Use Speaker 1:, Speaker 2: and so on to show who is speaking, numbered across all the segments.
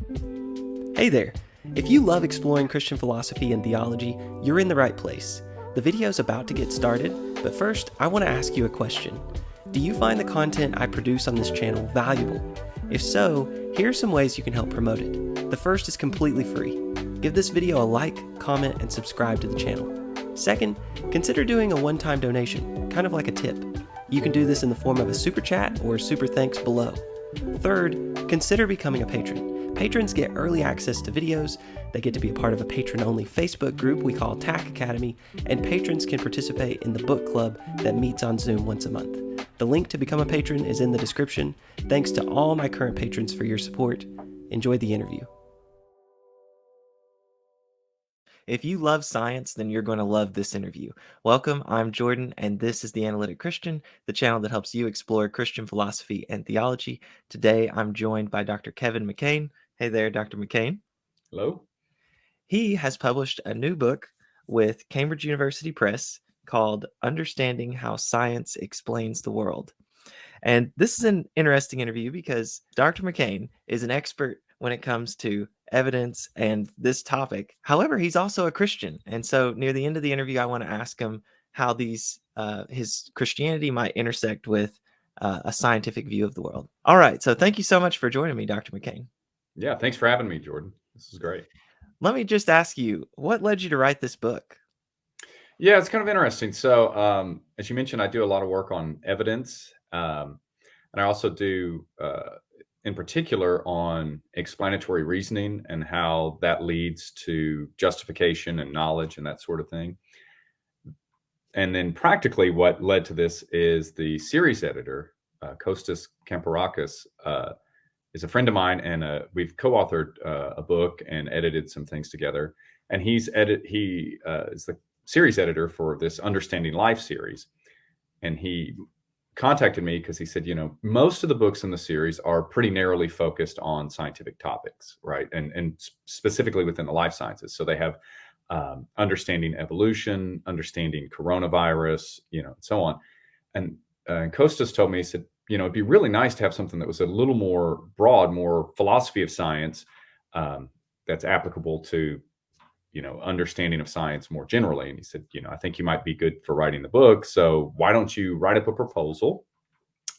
Speaker 1: Hey there! If you love exploring Christian philosophy and theology, you're in the right place. The video's about to get started, but first, I want to ask you a question. Do you find the content I produce on this channel valuable? If so, here are some ways you can help promote it. The first is completely free. Give this video a like, comment, and subscribe to the channel. Second, consider doing a one-time donation, kind of like a tip. You can do this in the form of a super chat or super thanks below. Third, consider becoming a patron. Patrons get early access to videos, they get to be a part of a patron-only Facebook group we call TAC Academy, and patrons can participate in the book club that meets on Zoom once a month. The link to become a patron is in the description. Thanks to all my current patrons for your support. Enjoy the interview. If you love science, then you're going to love this interview. Welcome, I'm Jordan, and this is The Analytic Christian, the channel that helps you explore Christian philosophy and theology. Today, I'm joined by Dr. Kevin McCain. Hey there, Dr. McCain.
Speaker 2: Hello.
Speaker 1: He has published a new book with Cambridge University Press called Understanding How Science Explains the World. And this is an interesting interview because Dr. McCain is an expert when it comes to evidence and this topic. However, he's also a Christian. And so near the end of the interview, I want to ask him how his Christianity might intersect with a scientific view of the world. All right. So thank you so much for joining me, Dr. McCain.
Speaker 2: Yeah, thanks for having me, Jordan. This is great.
Speaker 1: Let me just ask you, what led you to write this book?
Speaker 2: Yeah, it's kind of interesting. So, as you mentioned, I do a lot of work on evidence, and I also do, in particular, on explanatory reasoning and how that leads to justification and knowledge and that sort of thing. And then, practically, what led to this is the series editor, Kostas Kamperakis, is a friend of mine, and we've co-authored a book and edited some things together. And he is the series editor for this Understanding Life series. And he contacted me because he said, most of the books in the series are pretty narrowly focused on scientific topics, right? And specifically within the life sciences. So they have understanding evolution, understanding coronavirus, and so on. And Kostas told me, he said, it'd be really nice to have something that was a little more broad, more philosophy of science that's applicable to, understanding of science more generally. And he said, I think you might be good for writing the book. So why don't you write up a proposal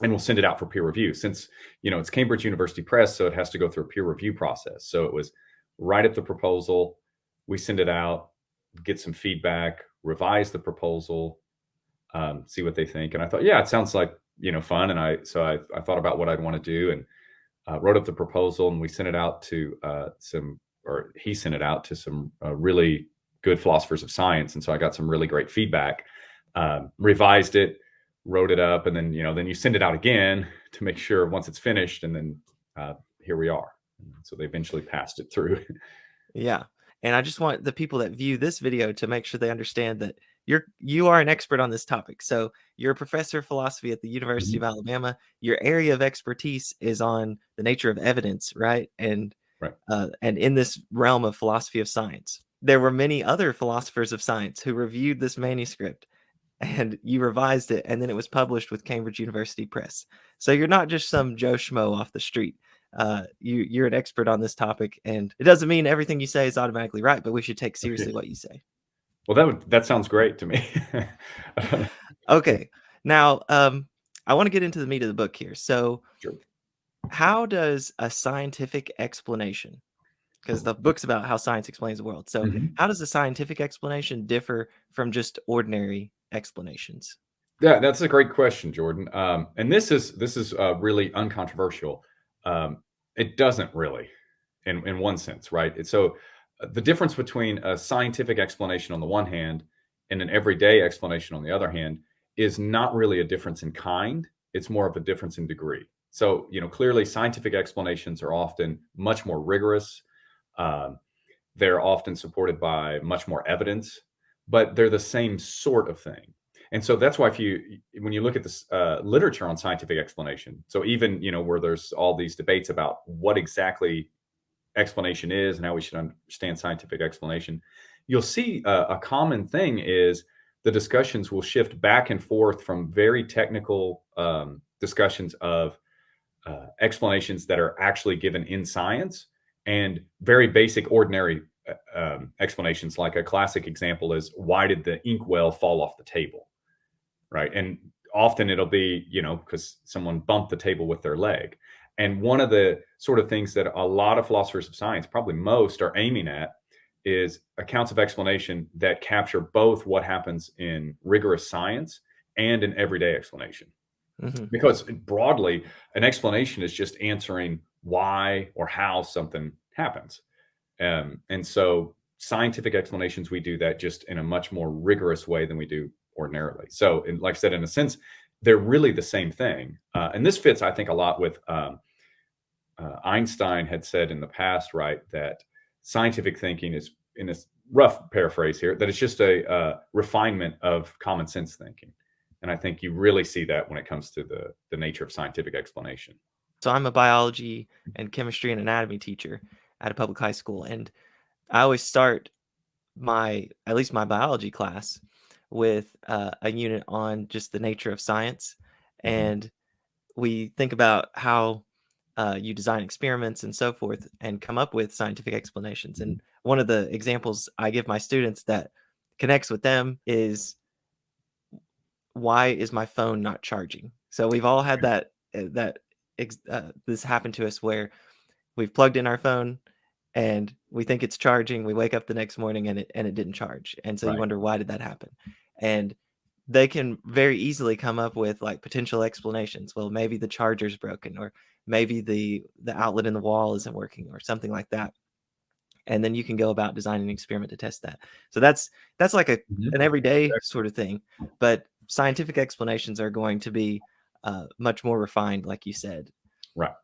Speaker 2: and we'll send it out for peer review since, it's Cambridge University Press. So it has to go through a peer review process. So it was write up the proposal, we send it out, get some feedback, revise the proposal, see what they think. And I thought, yeah, it sounds like, fun. And I thought about what I'd want to do and wrote up the proposal, and we sent it out to he sent it out to some really good philosophers of science. And so I got some really great feedback, revised it, wrote it up, and then, then you send it out again to make sure once it's finished, and then here we are. So they eventually passed it through.
Speaker 1: Yeah. And I just want the people that view this video to make sure they understand that you are an expert on this topic. So you're a professor of philosophy at the University of Alabama. Your area of expertise is on the nature of evidence, right? And
Speaker 2: right.
Speaker 1: And in this realm of philosophy of science, there were many other philosophers of science who reviewed this manuscript, and you revised it, and then it was published with Cambridge University Press. So you're not just some Joe Schmo off the street. You're an expert on this topic, and it doesn't mean everything you say is automatically right, but we should take seriously what you say.
Speaker 2: Well, that sounds great to me.
Speaker 1: Okay. Now, I want to get into the meat of the book here. So
Speaker 2: sure.
Speaker 1: How does a scientific explanation, because the book's about how science explains the world. So how does a scientific explanation differ from just ordinary explanations?
Speaker 2: Yeah, that's a great question, Jordan. And this is really uncontroversial. It doesn't really, in one sense, right? So the difference between a scientific explanation on the one hand and an everyday explanation on the other hand is not really a difference in kind. It's more of a difference in degree. So, clearly scientific explanations are often much more rigorous. They're often supported by much more evidence, but they're the same sort of thing. And so that's why when you look at this literature on scientific explanation, so even, where there's all these debates about what exactly explanation is and how we should understand scientific explanation, you'll see a common thing is the discussions will shift back and forth from very technical discussions of explanations that are actually given in science and very basic, ordinary explanations. Like a classic example is, why did the inkwell fall off the table, right? And often it'll be, because someone bumped the table with their leg. And one of the sort of things that a lot of philosophers of science, probably most, are aiming at is accounts of explanation that capture both what happens in rigorous science and an everyday explanation.
Speaker 1: Mm-hmm.
Speaker 2: Because broadly, an explanation is just answering why or how something happens. And so scientific explanations, we do that just in a much more rigorous way than we do ordinarily. So, like I said, in a sense, they're really the same thing. And this fits, I think, a lot with Einstein had said in the past, right, that scientific thinking is, in a rough paraphrase here, that it's just a refinement of common sense thinking. And I think you really see that when it comes to the nature of scientific explanation.
Speaker 1: So I'm a biology and chemistry and anatomy teacher at a public high school, and I always start at least my biology class with a unit on just the nature of science, and we think about how you design experiments and so forth and come up with scientific explanations. And one of the examples I give my students that connects with them is, why is my phone not charging? So we've all had this happen to us where we've plugged in our phone and we think it's charging. We wake up the next morning and it didn't charge. And so you
Speaker 2: Right.
Speaker 1: wonder, why did that happen? And they can very easily come up with like potential explanations. Well, maybe the charger's broken, or maybe the outlet in the wall isn't working, or something like that. And then you can go about designing an experiment to test that. So that's like an everyday sort of thing. But scientific explanations are going to be much more refined, like you said.
Speaker 2: Right.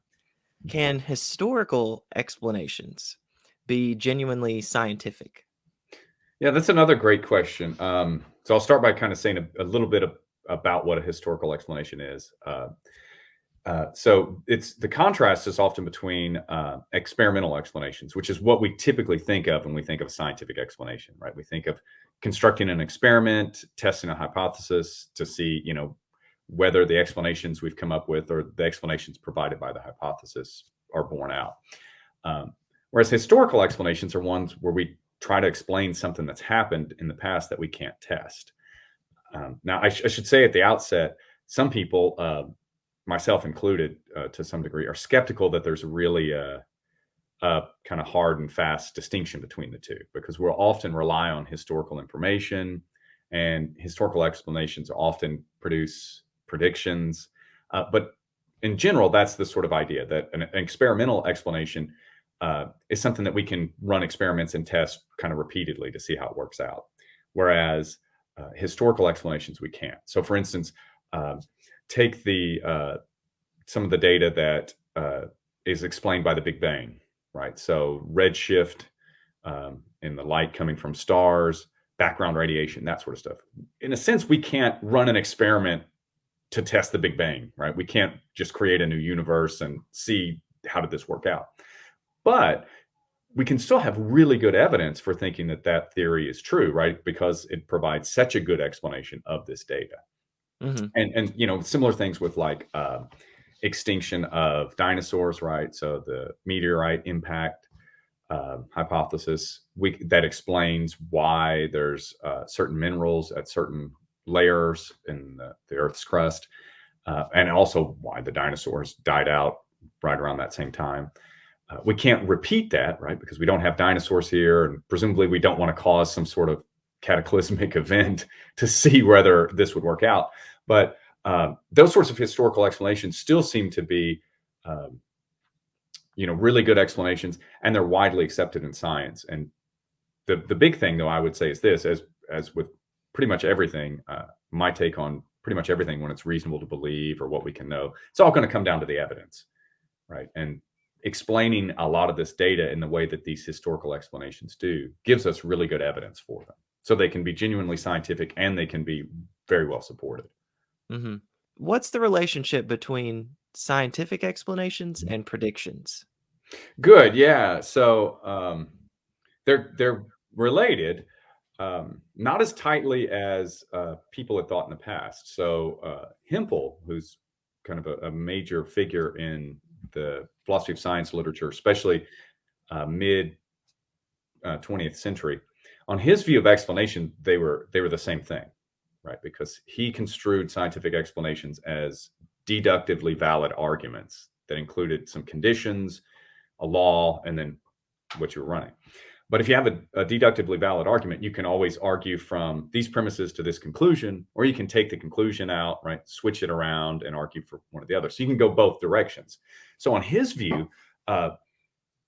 Speaker 1: Can historical explanations be genuinely scientific?
Speaker 2: Yeah, that's another great question. So I'll start by kind of saying a little bit about what a historical explanation is. So it's the contrast is often between experimental explanations, which is what we typically think of when we think of scientific explanation, right? We think of constructing an experiment, testing a hypothesis to see, whether the explanations we've come up with or the explanations provided by the hypothesis are borne out. Whereas historical explanations are ones where we try to explain something that's happened in the past that we can't test. Now, I should say at the outset, some people, myself included, to some degree, are skeptical that there's really a kind of hard and fast distinction between the two, because we'll often rely on historical information, and historical explanations often produce predictions. But in general, that's the sort of idea that an experimental explanation is something that we can run experiments and test kind of repeatedly to see how it works out. Whereas historical explanations, we can't. So, for instance, take some of the data that is explained by the Big Bang, right? So redshift in the light coming from stars, background radiation, that sort of stuff. In a sense, we can't run an experiment to test the Big Bang, right? We can't just create a new universe and see how did this work out. But we can still have really good evidence for thinking that that theory is true, right? Because it provides such a good explanation of this data.
Speaker 1: Mm-hmm.
Speaker 2: And similar things with like extinction of dinosaurs, right? So the meteorite impact hypothesis that explains why there's certain minerals at certain layers in the Earth's crust, and also why the dinosaurs died out right around that same time. We can't repeat that, right? Because we don't have dinosaurs here, and presumably we don't want to cause some sort of cataclysmic event to see whether this would work out. But those sorts of historical explanations still seem to be, really good explanations, and they're widely accepted in science. And the big thing, though, I would say is this: as with pretty much everything, my take on pretty much everything, when it's reasonable to believe or what we can know, it's all going to come down to the evidence, right? And explaining a lot of this data in the way that these historical explanations do gives us really good evidence for them, so they can be genuinely scientific and they can be very well supported.
Speaker 1: Mm-hmm. What's the relationship between scientific explanations and predictions?
Speaker 2: Good, yeah. So they're related, not as tightly as people had thought in the past. So Hempel, who's kind of a major figure in the philosophy of science literature, especially mid 20th century. On his view of explanation, they were the same thing, right? Because he construed scientific explanations as deductively valid arguments that included some conditions, a law, and then what you were running. But if you have a deductively valid argument, you can always argue from these premises to this conclusion, or you can take the conclusion out, right? Switch it around and argue for one or the other. So you can go both directions. So on his view,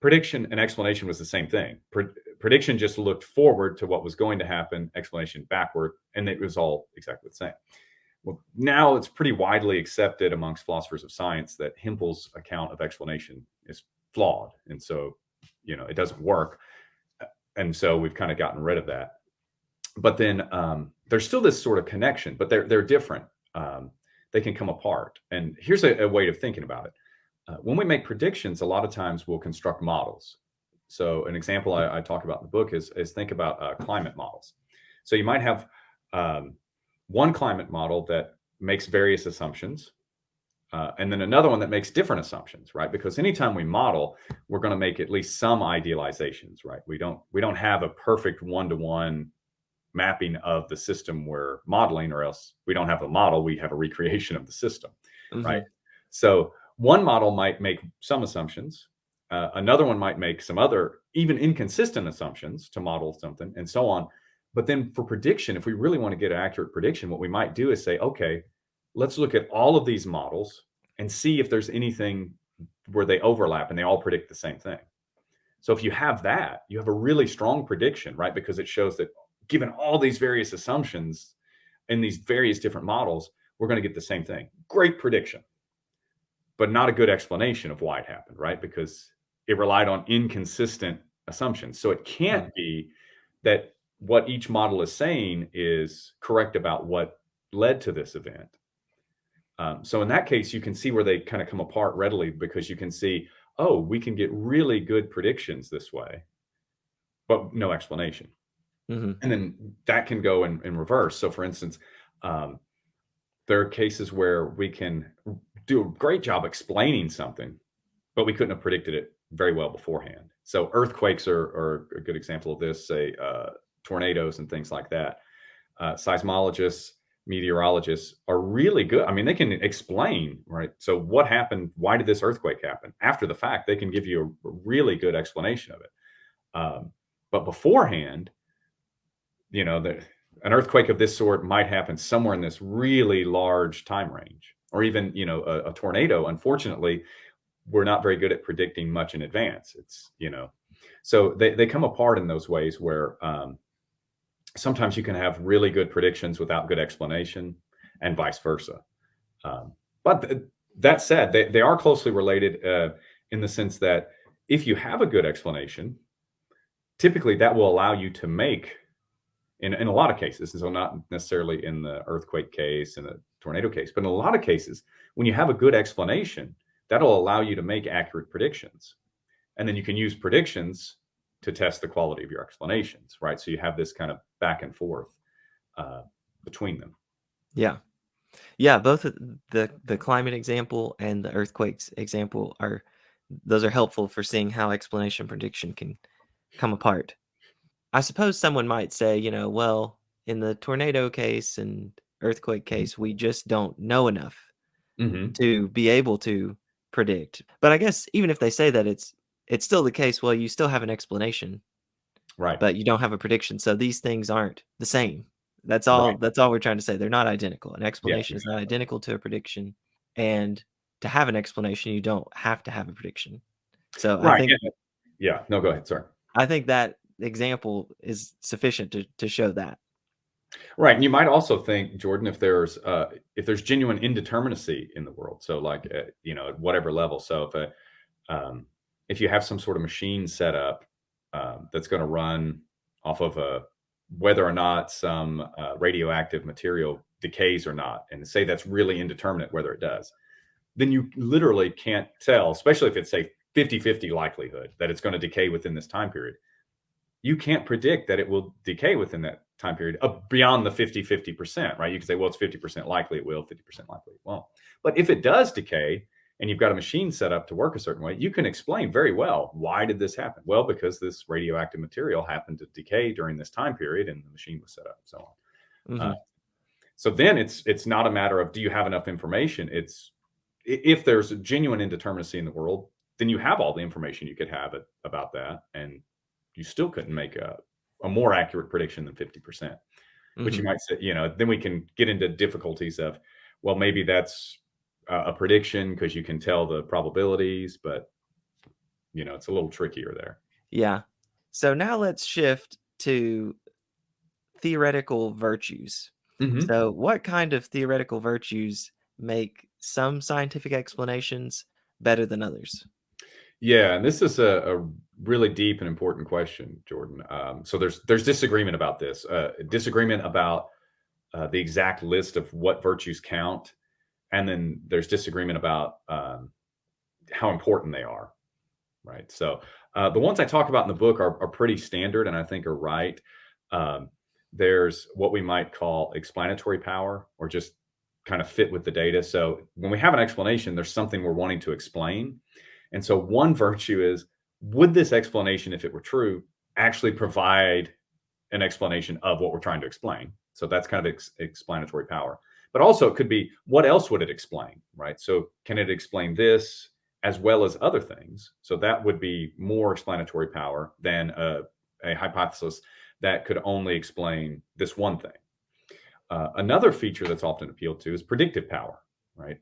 Speaker 2: prediction and explanation was the same thing. Prediction just looked forward to what was going to happen, explanation backward, and it was all exactly the same. Well, now it's pretty widely accepted amongst philosophers of science that Hempel's account of explanation is flawed. And so, it doesn't work. And so we've kind of gotten rid of that. But then there's still this sort of connection, but they're different. They can come apart. And here's a way of thinking about it. When we make predictions, a lot of times we'll construct models. So an example I talk about in the book is think about climate models. So you might have one climate model that makes various assumptions, and then another one that makes different assumptions, right? Because anytime we model, we're going to make at least some idealizations, right? We don't have a perfect one-to-one mapping of the system we're modeling, or else we don't have a model, we have a recreation of the system, right? So one model might make some assumptions, another one might make some other even inconsistent assumptions to model something, and so on. But then for prediction, if we really want to get an accurate prediction, what we might do is say, okay, let's look at all of these models and see if there's anything where they overlap and they all predict the same thing. So if you have that, you have a really strong prediction, right? Because it shows that given all these various assumptions in these various different models, we're going to get the same thing. Great prediction, but not a good explanation of why it happened, right? Because it relied on inconsistent assumptions. So it can't be that what each model is saying is correct about what led to this event. So in that case, you can see where they kind of come apart readily, because you can see, oh, we can get really good predictions this way, but no explanation. And then that can go in reverse. So for instance, there are cases where we can do a great job explaining something, but we couldn't have predicted it very well beforehand. So earthquakes are a good example of this, say tornadoes and things like that. Seismologists, meteorologists are really good. I mean, they can explain, right? So what happened? Why did this earthquake happen? After the fact, they can give you a really good explanation of it. But beforehand, an earthquake of this sort might happen somewhere in this really large time range, or even, a tornado. Unfortunately, we're not very good at predicting much in advance. It's, so they come apart in those ways where sometimes you can have really good predictions without good explanation, and vice versa. But that said, they are closely related in the sense that if you have a good explanation, typically that will allow you to make, in a lot of cases, and so not necessarily in the earthquake case and the tornado case, but in a lot of cases, when you have a good explanation, that'll allow you to make accurate predictions. And then you can use predictions to test the quality of your explanations, right? So you have this kind of back and forth between them.
Speaker 1: Yeah, both the climate example and the earthquakes example are helpful for seeing how explanation and prediction can come apart. I suppose someone might say, well, in the tornado case and earthquake case, we just don't know enough to be able to predict. But I guess even if they say that, it's still the case. Well, you still have an explanation,
Speaker 2: right?
Speaker 1: But you don't have a prediction. So these things aren't the same. That's all.
Speaker 2: Right.
Speaker 1: That's all we're trying to say. They're not identical. An explanation is not identical to a prediction, and to have an explanation, you don't have to have a prediction. So
Speaker 2: right.
Speaker 1: I think,
Speaker 2: yeah. No, go ahead. Sorry.
Speaker 1: I think that example is sufficient to show that.
Speaker 2: Right. And you might also think, Jordan, if there's genuine indeterminacy in the world, so like at whatever level. So if you have some sort of machine set up that's going to run off of whether or not some radioactive material decays or not, and say that's really indeterminate whether it does, then you literally can't tell, especially if it's, say, 50-50 likelihood that it's going to decay within this time period. You can't predict that it will decay within that time period beyond the 50-50%, right? You can say, well, it's 50% likely it will, 50% likely it won't. But if it does decay, and you've got a machine set up to work a certain way, you can explain very well, why did this happen? Well, because this radioactive material happened to decay during this time period and the machine was set up, and so on.
Speaker 1: Mm-hmm.
Speaker 2: So then it's not a matter of, do you have enough information? It's, if there's a genuine indeterminacy in the world, then you have all the information you could have about that, and you still couldn't make a more accurate prediction than 50%, which you might say, then we can get into difficulties of, well, maybe that's a prediction because you can tell the probabilities, but it's a little trickier there.
Speaker 1: Yeah. So now let's shift to theoretical virtues.
Speaker 2: Mm-hmm.
Speaker 1: So what kind of theoretical virtues make some scientific explanations better than others?
Speaker 2: Yeah, and this is a really deep and important question, Jordan. So there's disagreement about this, disagreement about the exact list of what virtues count, and then there's disagreement about how important they are, right? So the ones I talk about in the book are pretty standard, and I think are right. There's what we might call explanatory power, or just kind of fit with the data. So when we have an explanation, there's something we're wanting to explain. And so one virtue is, would this explanation, if it were true, actually provide an explanation of what we're trying to explain? So that's kind of explanatory power. But also it could be, what else would it explain, right? So can it explain this as well as other things? So that would be more explanatory power than a hypothesis that could only explain this one thing. Another feature that's often appealed to is predictive power, right?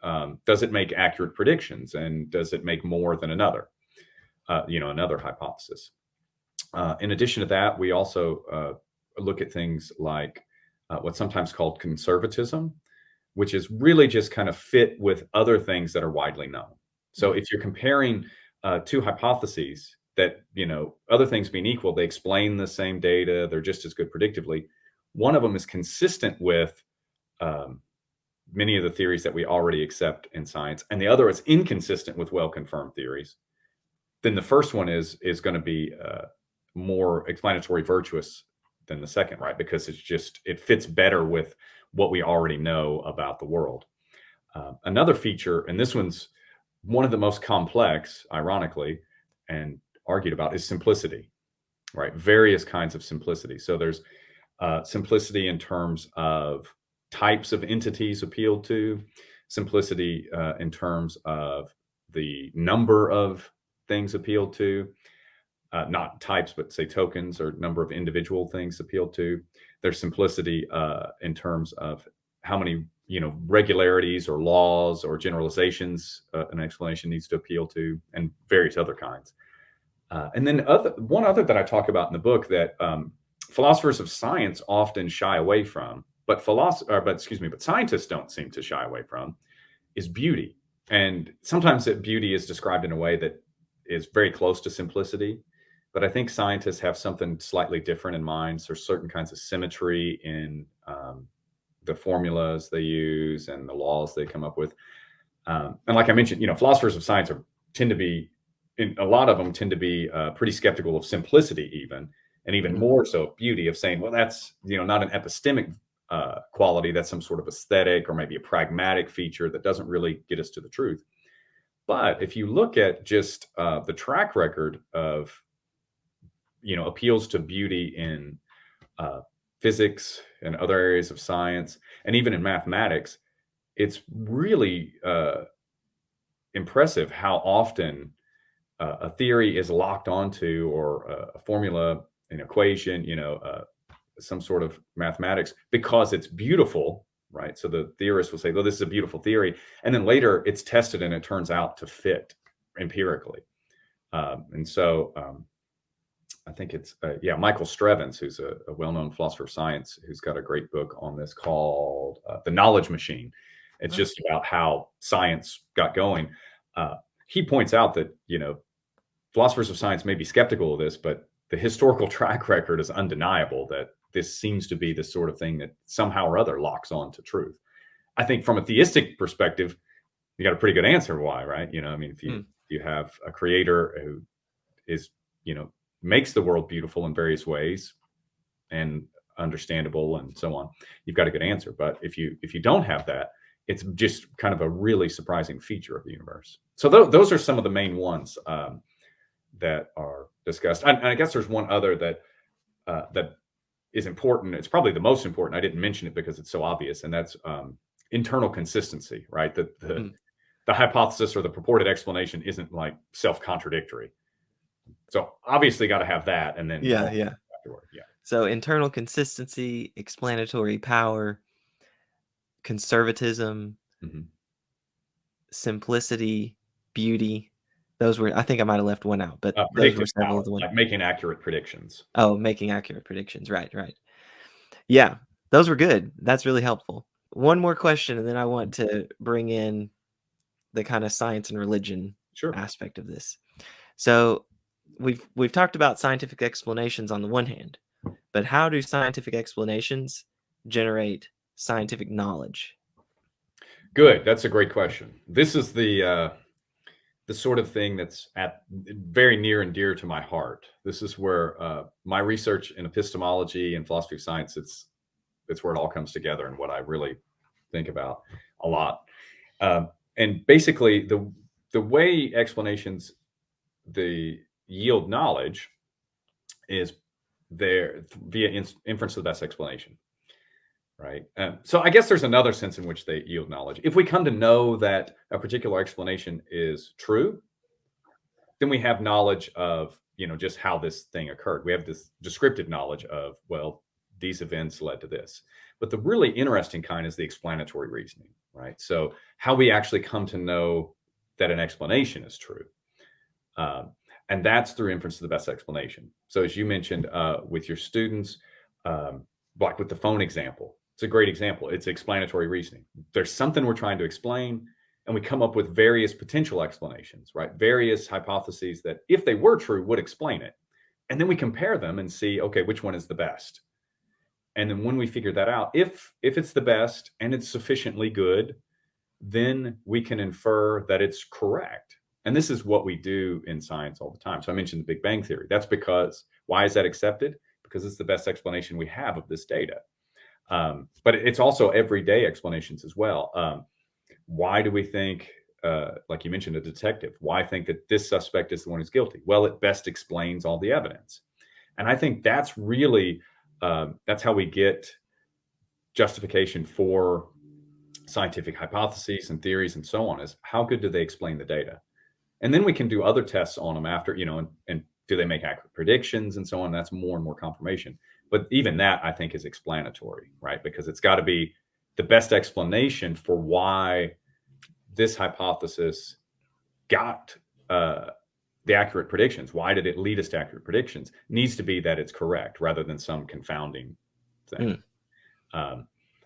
Speaker 2: Does it make accurate predictions, and does it make more than another hypothesis? In addition to that, we also look at things like what's sometimes called conservatism, which is really just kind of fit with other things that are widely known. So if you're comparing two hypotheses that, other things being equal, they explain the same data, they're just as good predictively. One of them is consistent with many of the theories that we already accept in science, and the other is inconsistent with well-confirmed theories. Then the first one is going to be more explanatory virtuous than the second, right? Because it fits better with what we already know about the world. Another feature, and this one's one of the most complex, ironically, and argued about, is simplicity, right? Various kinds of simplicity. So there's simplicity in terms of types of entities appealed to, simplicity in terms of the number of things appealed to, not types, but say tokens, or number of individual things appealed to. There's simplicity in terms of how many regularities or laws or generalizations an explanation needs to appeal to, and various other kinds. And then one other that I talk about in the book that philosophers of science often shy away from, but scientists don't seem to shy away from, is beauty. And sometimes that beauty is described in a way that is very close to simplicity, but I think scientists have something slightly different in mind. So there's certain kinds of symmetry in the formulas they use and the laws they come up with. And like I mentioned, philosophers of science tend to be pretty skeptical of simplicity even more so of beauty, of saying, well, that's, not an epistemic quality, that's some sort of aesthetic or maybe a pragmatic feature that doesn't really get us to the truth. But if you look at just the track record of, appeals to beauty in physics and other areas of science, and even in mathematics, it's really impressive how often a theory is locked onto, or a formula, an equation, some sort of mathematics, because it's beautiful, right? So the theorist will say, well, this is a beautiful theory. And then later it's tested and it turns out to fit empirically. And so I think it's, Michael Strevens, who's a well-known philosopher of science, who's got a great book on this called The Knowledge Machine. It's just about how science got going. He points out that, philosophers of science may be skeptical of this, but the historical track record is undeniable that this seems to be the sort of thing that somehow or other locks on to truth. I think from a theistic perspective, you got a pretty good answer why, right? If you have a creator who is, makes the world beautiful in various ways and understandable and so on, you've got a good answer. But if you don't have that, it's just kind of a really surprising feature of the universe. So those are some of the main ones that are discussed. And I guess there's one other that is important. It's probably the most important. I didn't mention it because it's so obvious, and that's internal consistency, right? The hypothesis or the purported explanation isn't like self-contradictory. So obviously got to have that, and then
Speaker 1: Yeah.
Speaker 2: afterward. Yeah.
Speaker 1: So internal consistency, explanatory power, conservatism, simplicity, beauty. Those were, I think I might have left one out, but those were several of the ones.
Speaker 2: Like making accurate predictions.
Speaker 1: Oh, making accurate predictions. Right. Yeah, those were good. That's really helpful. One more question, and then I want to bring in the kind of science and religion aspect of this. So we've talked about scientific explanations on the one hand, but how do scientific explanations generate scientific knowledge?
Speaker 2: Good. That's a great question. This is the sort of thing that's very near and dear to my heart. This is where my research in epistemology and philosophy of science, it's where it all comes together and what I really think about a lot. And basically, the way explanations yield knowledge is there via inference of the best explanation. Right. So I guess there's another sense in which they yield knowledge. If we come to know that a particular explanation is true, then we have knowledge of, just how this thing occurred. We have this descriptive knowledge of, well, these events led to this. But the really interesting kind is the explanatory reasoning, right? So how we actually come to know that an explanation is true. And that's through inference of the best explanation. So as you mentioned with your students, like with the phone example, it's a great example. It's explanatory reasoning. There's something we're trying to explain, and we come up with various potential explanations, right? Various hypotheses that, if they were true, would explain it. And then we compare them and see, okay, which one is the best? And then when we figure that out, if it's the best and it's sufficiently good, then we can infer that it's correct. And this is what we do in science all the time. So I mentioned the Big Bang Theory. That's because, why is that accepted? Because it's the best explanation we have of this data. But it's also everyday explanations as well. Why do we think, like you mentioned, a detective, why think that this suspect is the one who's guilty? Well, it best explains all the evidence. And I think that's really, that's how we get justification for scientific hypotheses and theories and so on, is how good do they explain the data? And then we can do other tests on them after, and do they make accurate predictions and so on? That's more and more confirmation. But even that, I think, is explanatory, right? Because it's got to be the best explanation for why this hypothesis got the accurate predictions. Why did it lead us to accurate predictions? Needs to be that it's correct rather than some confounding thing.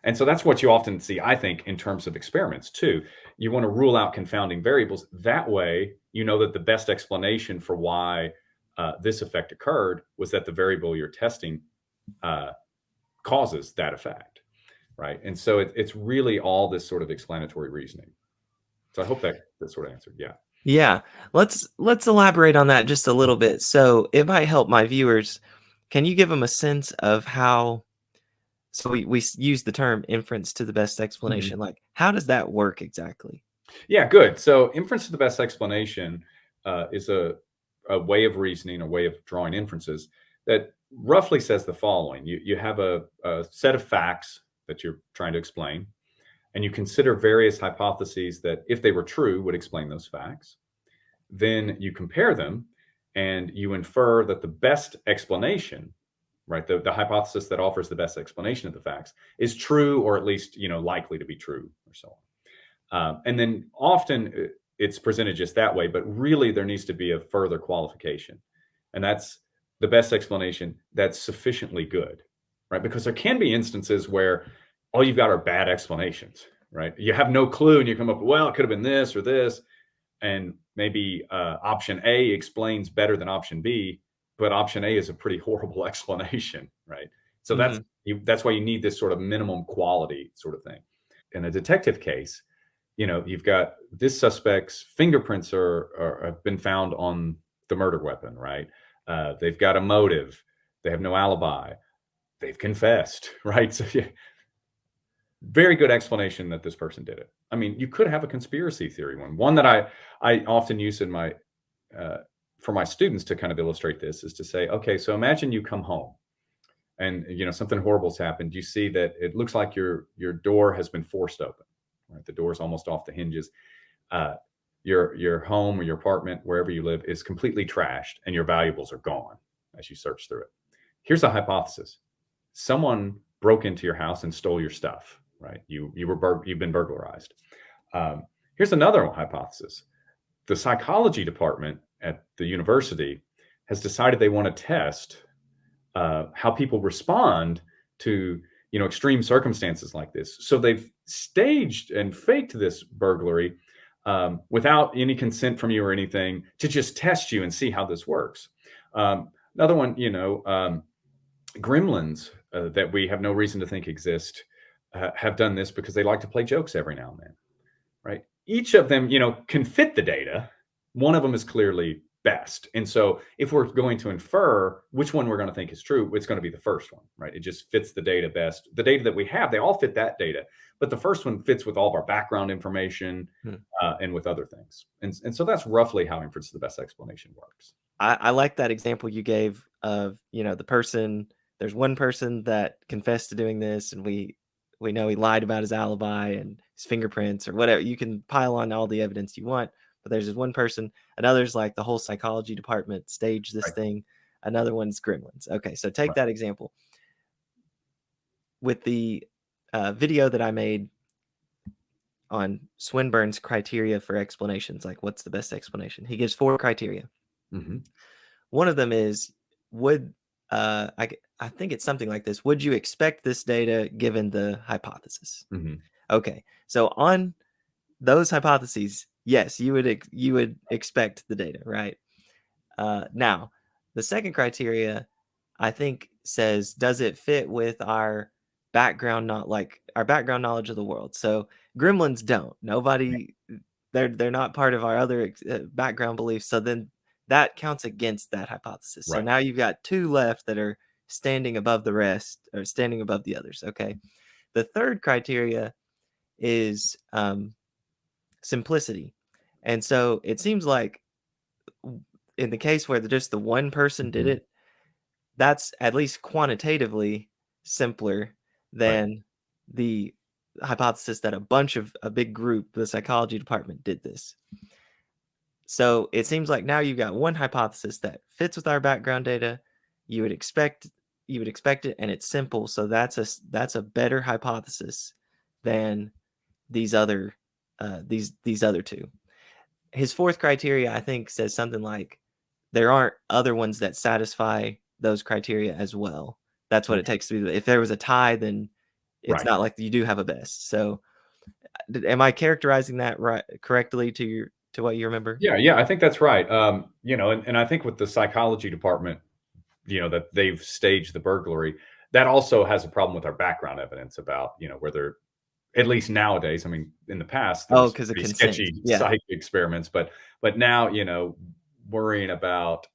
Speaker 2: And so that's what you often see, I think, in terms of experiments too. You want to rule out confounding variables. That way, you know that the best explanation for why this effect occurred was that the variable you're testing causes that effect, right? And so it's really all this sort of explanatory reasoning. So I hope that sort of answered. Yeah.
Speaker 1: Yeah. Let's elaborate on that just a little bit. So it might help my viewers. Can you give them a sense of how? So we use the term inference to the best explanation. Like, how does that work exactly?
Speaker 2: Yeah, good. So inference to the best explanation is a way of reasoning, a way of drawing inferences that roughly says the following. You have a set of facts that you're trying to explain, and you consider various hypotheses that, if they were true, would explain those facts. Then you compare them, and you infer that the best explanation, right, the hypothesis that offers the best explanation of the facts, is true, or at least likely to be true, or so on. And then often it's presented just that way, but really there needs to be a further qualification, and that's the best explanation that's sufficiently good, right? Because there can be instances where all you've got are bad explanations, right? You have no clue, and you come up, well, it could have been this or this, and maybe option A explains better than option B, but option A is a pretty horrible explanation, right? So that's why you need this sort of minimum quality sort of thing. In a detective case, you've got this suspect's fingerprints have been found on the murder weapon, right? They've got a motive. They have no alibi. They've confessed, right? So very good explanation that this person did it. I mean, you could have a conspiracy theory one that I often use in my for my students to kind of illustrate this is to say, okay, so imagine you come home and something horrible's happened. You see that it looks like your door has been forced open, right? The door's almost off the hinges. Your home or your apartment, wherever you live, is completely trashed and your valuables are gone as you search through it. Here's a hypothesis. Someone broke into your house and stole your stuff, right? You've been burglarized. Here's another hypothesis. The psychology department at the university has decided they want to test how people respond to extreme circumstances like this. So they've staged and faked this burglary without any consent from you or anything to just test you and see how this works. Another one, gremlins that we have no reason to think exist have done this because they like to play jokes every now and then, right? Each of them, can fit the data. One of them is clearly best. And so if we're going to infer which one we're going to think is true, it's going to be the first one, right? It just fits the data best. The data that we have, they all fit that data. But the first one fits with all of our background information and with other things. And so that's roughly how inference to the best explanation works.
Speaker 1: I like that example you gave of, the person, there's one person that confessed to doing this, and we know he lied about his alibi and his fingerprints or whatever. You can pile on all the evidence you want, but there's just one person. Another's like the whole psychology department staged this thing. Another one's gremlins. Okay, so take that example. With the video that I made on Swinburne's criteria for explanations, like what's the best explanation, he gives 4 criteria. Mm-hmm. One of them is, I think it's something like this: would you expect this data given the hypothesis? Mm-hmm. Okay, so on those hypotheses, yes, you would expect the data, right? Now, the second criteria, I think, says, does it fit with our background, not like our background knowledge of the world? So gremlins don't. Nobody, they're not part of our other background beliefs. So then that counts against that hypothesis. So now you've got 2 left that are standing above the rest, or standing above the others. Okay. The third criteria is simplicity. And so it seems like in the case where just the one person did it, that's at least quantitatively simpler than the hypothesis that a big group, the psychology department, did this. So it seems like now you've got one hypothesis that fits with our background data. You would expect it, and it's simple. So that's a better hypothesis than these other these other 2. His fourth criteria, I think, says something like there aren't other ones that satisfy those criteria as well. That's what it takes to be. If there was a tie, then it's not like you do have a best. So am I characterizing that correctly to what you remember?
Speaker 2: Yeah, I think that's right. And I think with the psychology department, that they've staged the burglary, that also has a problem with our background evidence about, whether, at least nowadays, I mean, in the past, there was pretty sketchy psych experiments, but now, worrying about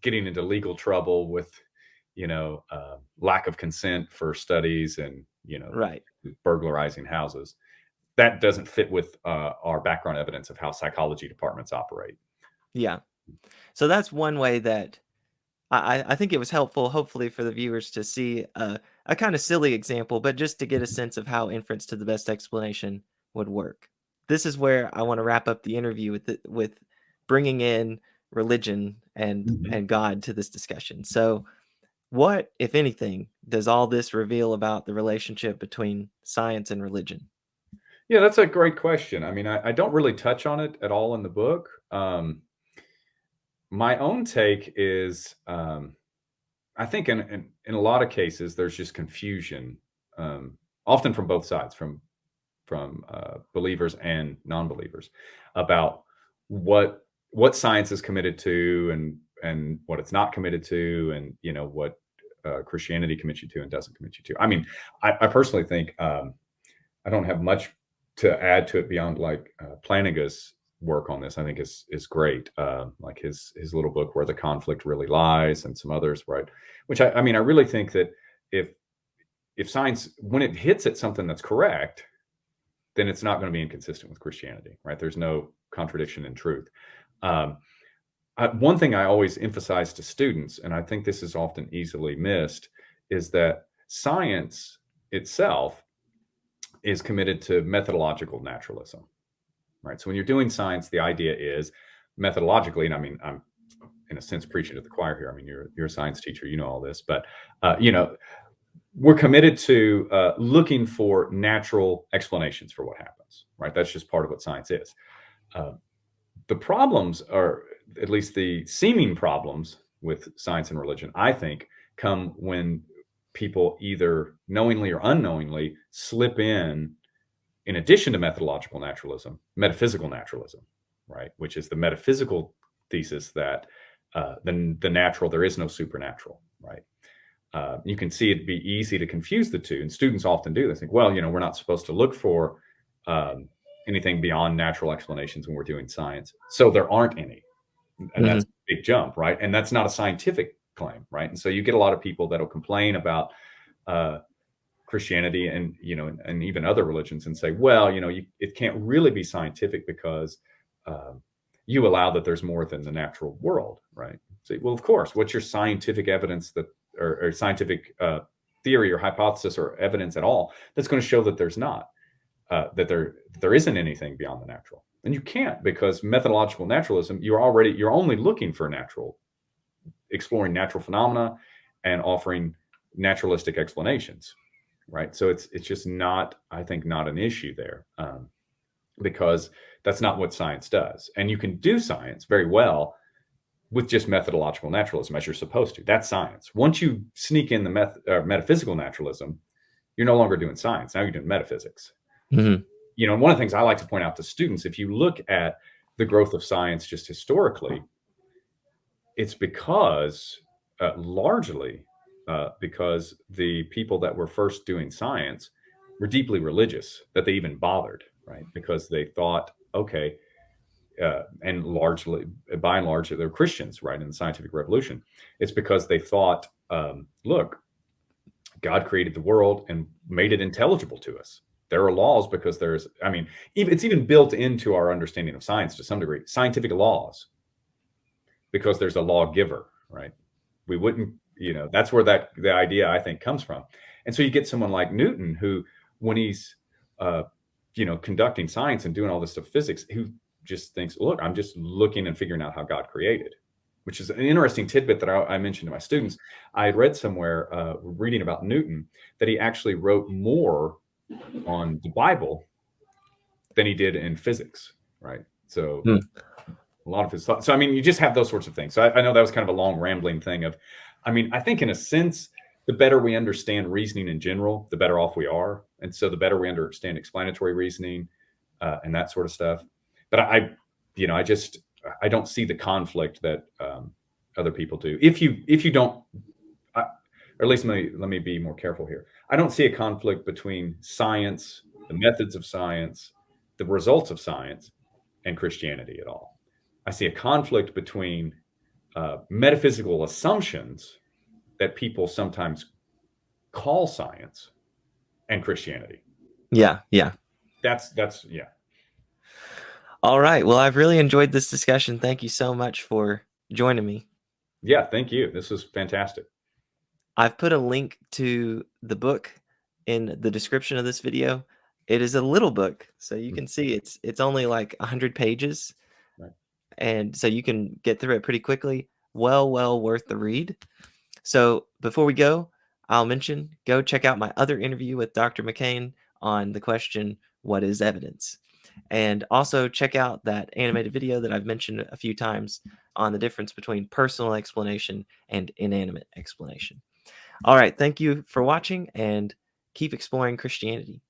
Speaker 2: getting into legal trouble with, lack of consent for studies and, burglarizing houses, that doesn't fit with our background evidence of how psychology departments operate.
Speaker 1: Yeah. So that's one way that I think it was helpful, hopefully, for the viewers to see a kind of silly example, but just to get a sense of how inference to the best explanation would work. This is where I want to wrap up the interview with bringing in religion and God to this discussion. So what, if anything, does all this reveal about the relationship between science and religion?
Speaker 2: Yeah, that's a great question. I mean, I don't really touch on it at all in the book. My own take is, I think in a lot of cases, there's just confusion, often from both sides, from believers and non-believers, about what science is committed to and what it's not committed to, and what Christianity commits you to and doesn't commit you to. I mean, I personally think I don't have much to add to it beyond like Plantinga's work on this. I think is great. Like his little book Where the Conflict Really Lies, and some others, right? Which I mean, I really think that if if science, when it hits at something that's correct, then it's not going to be inconsistent with Christianity, right? There's no contradiction in truth. One thing I always emphasize to students, and I think this is often easily missed, is that science itself is committed to methodological naturalism, right? So when you're doing science, the idea is methodologically, and I mean, I'm in a sense preaching to the choir here. I mean, you're a science teacher, you know all this, but we're committed to looking for natural explanations for what happens, right? That's just part of what science is. The problems are, at least the seeming problems with science and religion, I think, come when people either knowingly or unknowingly slip in addition to methodological naturalism, metaphysical naturalism, right? Which is the metaphysical thesis that the natural, there is no supernatural, right? You can see it'd be easy to confuse the two, and students often do. They think, well, we're not supposed to look for anything beyond natural explanations when we're doing science, so there aren't any, and that's a big jump, right? And that's not a scientific claim, right? And so you get a lot of people that'll complain about Christianity and and even other religions and say, well, it can't really be scientific because you allow that there's more than the natural world, right? So, well, of course, what's your scientific evidence that or scientific theory or hypothesis or evidence at all that's going to show that there's not that there isn't anything beyond the natural? And you can't, because methodological naturalism, you're only looking for exploring natural phenomena and offering naturalistic explanations, right? So it's just not, I think, not an issue there, because that's not what science does. And you can do science very well with just methodological naturalism, as you're supposed to. That's science. Once you sneak in the metaphysical naturalism, you're no longer doing science. Now you're doing metaphysics. And one of the things I like to point out to students, if you look at the growth of science just historically, it's because largely because the people that were first doing science were deeply religious, that they even bothered, right? Because they thought, okay, and by and large, they're Christians, right? In the scientific revolution, it's because they thought, look, God created the world and made it intelligible to us. There are laws because it's even built into our understanding of science to some degree, scientific laws, because there's a lawgiver, right? We wouldn't, that's where the idea, I think, comes from. And so you get someone like Newton, who, when he's, conducting science and doing all this stuff, physics, who just thinks, look, I'm just looking and figuring out how God created, which is an interesting tidbit that I mentioned to my students. I had read somewhere, reading about Newton, that he actually wrote more on the Bible than he did in physics, right? So a lot of his thoughts. So, you just have those sorts of things. So I know that was kind of a long rambling thing of, I think in a sense, the better we understand reasoning in general, the better off we are. And so the better we understand explanatory reasoning and that sort of stuff. But I don't see the conflict that other people do. If you don't, or at least let me be more careful here. I don't see a conflict between science, the methods of science, the results of science, and Christianity at all. I see a conflict between metaphysical assumptions that people sometimes call science and Christianity.
Speaker 1: Yeah.
Speaker 2: That's.
Speaker 1: All right. Well, I've really enjoyed this discussion. Thank you so much for joining me.
Speaker 2: Yeah, thank you. This was fantastic.
Speaker 1: I've put a link to the book in the description of this video. It is a little book, so you can see it's only like 100 pages.
Speaker 2: Right.
Speaker 1: And so you can get through it pretty quickly. Well worth the read. So before we go, I'll mention, go check out my other interview with Dr. McCain on the question, what is evidence? And also check out that animated video that I've mentioned a few times on the difference between personal explanation and inanimate explanation. All right. Thank you for watching, and keep exploring Christianity.